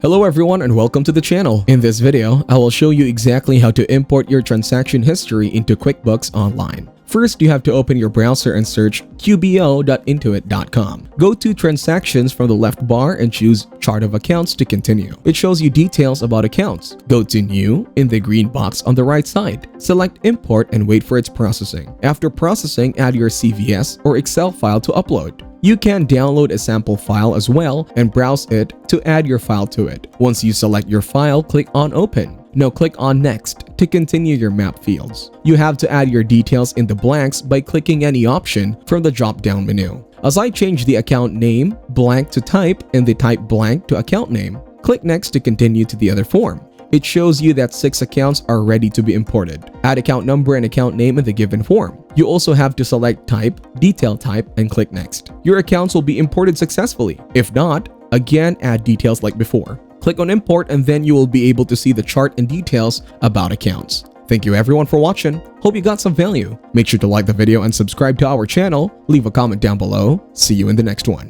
Hello everyone and welcome to the channel. In this video, I will show you exactly how to import your transaction history into QuickBooks Online. First, you have to open your browser and search qbo.intuit.com. Go to Transactions from the left bar and choose Chart of Accounts to continue. It shows you details about accounts. Go to New in the green box on the right side. Select Import and wait for its processing. After processing, add your CVS or Excel file to upload. You can download a sample file as well and browse it to add your file to it. Once you select your file, click on Open. Now click on Next to continue your map fields. You have to add your details in the blanks by clicking any option from the drop-down menu. As I change the account name blank to type and the type blank to account name, click Next to continue to the other form. It shows you that 6 accounts are ready to be imported. Add account number and account name in the given form. You also have to select Type, Detail Type, and click Next. Your accounts will be imported successfully. If not, again add details like before. Click on Import and then you will be able to see the chart and details about accounts. Thank you everyone for watching. Hope you got some value. Make sure to like the video and subscribe to our channel. Leave a comment down below. See you in the next one.